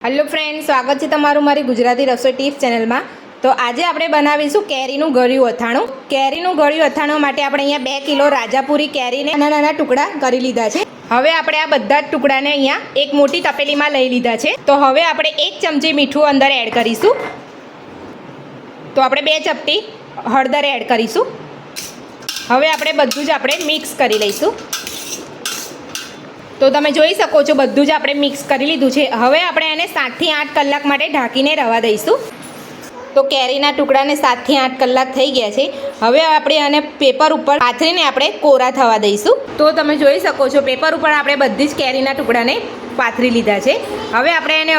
Hello friends, स्वागत है तमारू मारी गुजराती रसोई टिप्स चैनल में। तो आज આપણે બનાવીશું કેરીનું ગળ્યું અથાણું। કેરીનું ગળ્યું અથાણું માટે આપણે અહીંયા 2 કિલો રાજાપુરી કેરીને નાના નાના ટુકડા કરી લીધા છે। હવે આપણે આ બધા જ ટુકડાને અહીંયા એક મોટી તપેલીમાં લઈ લીધા છે। તો હવે આપણે 1 ચમચી મીઠું અંદર એડ કરીશું। તો આપણે 2 ચપટી હળદર એડ કરીશું। હવે આપણે બધું જ આપણે મિક્સ કરી લઈશું। तो તમે જોઈ શકો છો બધું જ આપણે મિક્સ કરી લીધું છે। હવે આપણે એને 7 થી 8 કલાક માટે ઢાંકીને રહેવા દઈશું। તો કેરીના ટુકડાને 7 થી 8 કલાક થઈ ગયા છે। હવે આપણે આને પેપર ઉપર પાથરીને આપણે કોરા થવા દઈશું। તો તમે જોઈ શકો છો પેપર ઉપર આપણે બધી જ કેરીના ટુકડાને પાથરી લીધા છે। હવે આપણે એને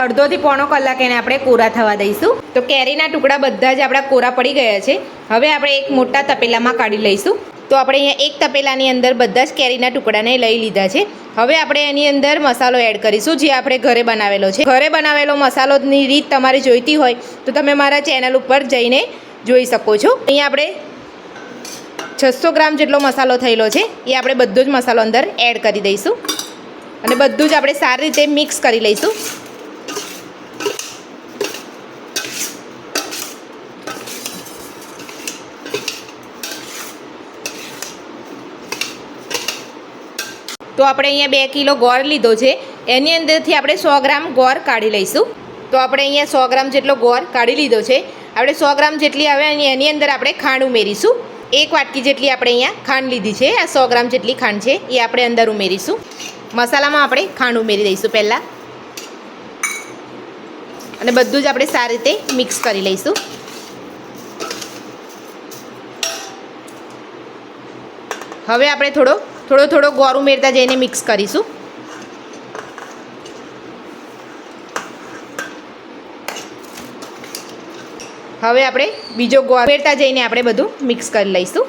અડધો થી પોણો કલાક એને આપણે કોરા થવા દઈશું। તો કેરીના ટુકડા બધા જ આપણા કોરા પડી ગયા છે। હવે આપણે એક મોટા તપેલામાં કાઢી લઈશું। तो આપણે અહીંયા એક તપેલાની અંદર બધા જ કેરીના ટુકડાને લઈ લીધા છે। હવે આપણે એની અંદર મસાલો એડ કરીશું જે આપણે ઘરે બનાવેલો છે। ઘરે બનાવેલો મસાલોની રીત તમારે જોઈતી હોય તો તમે મારા ચેનલ ઉપર જઈને જોઈ શકો છો। અહીંયા આપણે 600 ગ્રામ જેટલો મસાલો થયેલો છે એ આપણે બધો જ મસાલો અંદર એડ કરી દઈશું અને બધું જ આપણે સારી રીતે મિક્સ કરી લઈશું। तो આપણે અહીંયા 2 કિલો ગોળ લીધો છે। એની અંદરથી આપણે 100 ગ્રામ ગોળ કાઢી લઈશું। તો આપણે અહીંયા 100 ગ્રામ જેટલો ગોળ કાઢી લીધો છે। આપણે 100 ગ્રામ જેટલી આવે એની અંદર આપણે ખાંડ ઉમેરીશું। 1 વાટકી જેટલી આપણે અહીંયા ખાંડ લીધી છે। આ 100 ગ્રામ જેટલી ખાંડ છે એ આપણે અંદર ઉમેરીશું। મસાલામાં આપણે ખાંડ ઉમેરી દઈશું પહેલાં અને બધું જ આપણે સારી રીતે મિક્સ કરી લઈશું। હવે આપણે થોડો ગોળ ઉમેરતા જઈને મિક્સ કરીશું। હવે આપણે બીજો ગોળ ઉમેરતા જઈને આપણે બધું મિક્સ કરી લઈશું।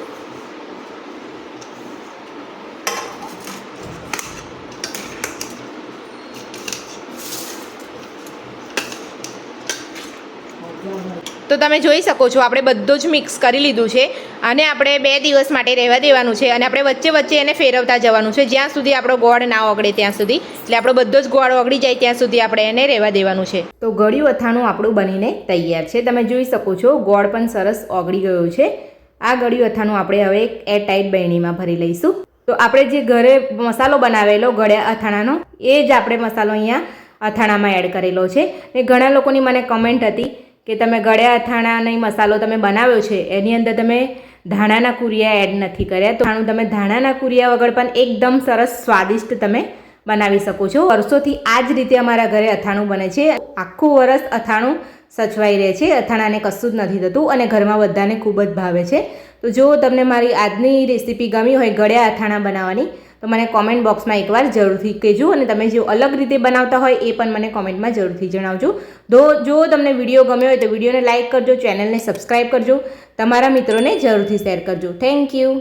તો તમે જોઈ શકો છો આપણે બધું જ મિક્સ કરી લીધું છે અને આપણે 2 દિવસ માટે રહેવા દેવાનું છે અને આપણે વચ્ચે વચ્ચે એને ફેરવતા જવાનું છે જ્યાં સુધી આપણો ગોળ ના ઓગળે ત્યાં સુધી। એટલે આપણો બધો જ ગોળ ઓગળી જાય ત્યાં સુધી આપણે એને રહેવા દેવાનું છે। તો ગળ્યું અથાણું આપણું બનીને તૈયાર છે। તમે જોઈ શકો છો ગોળ પણ સરસ ઓગળી ગયો છે। આ ગળ્યું અથાણું આપણે હવે એક એરટાઇટ બરણીમાં ભરી લઈશું। તો આપણે જે ઘરે મસાલો બનાવેલો ગળ્યા અથાણાનો એ જ આપણે મસાલો અહીંયા અથાણામાં એડ કરેલો છે। ને ઘણા લોકોની મને કમેન્ટ હતી કે તમે ગળ્યા અથાણાનો મસાલો તમે બનાવ્યો છે એની અંદર તમે ધાણાના કુરિયા એડ નથી કર્યા। તો તમે ધાણાના કુરિયા વગર પણ એકદમ સરસ સ્વાદિષ્ટ તમે બનાવી શકો છો। વર્ષોથી આ જ રીતે અમારા ઘરે અથાણું બને છે। આખું વરસ અથાણું સચવાઈ રહે છે, અથાણાને કશું જ નથી થતું અને ઘરમાં બધાને ખૂબ જ ભાવે છે। તો જો તમને મારી આજની રેસીપી ગમી હોય ગળ્યા અથાણા બનાવવાની તો મને કોમેન્ટ બોક્સમાં એકવાર જરૂરથી કહેજો અને તમે જો અલગ રીતે બનાવતા હોય એ પણ મને કોમેન્ટમાં જરૂરથી જણાવજો। જો તમને વિડીયો ગમ્યો હોય તો વિડીયોને લાઇક કરજો, ચેનલને સબસ્ક્રાઈબ કરજો, તમારા મિત્રોને જરૂરથી શેર કરજો। Thank you.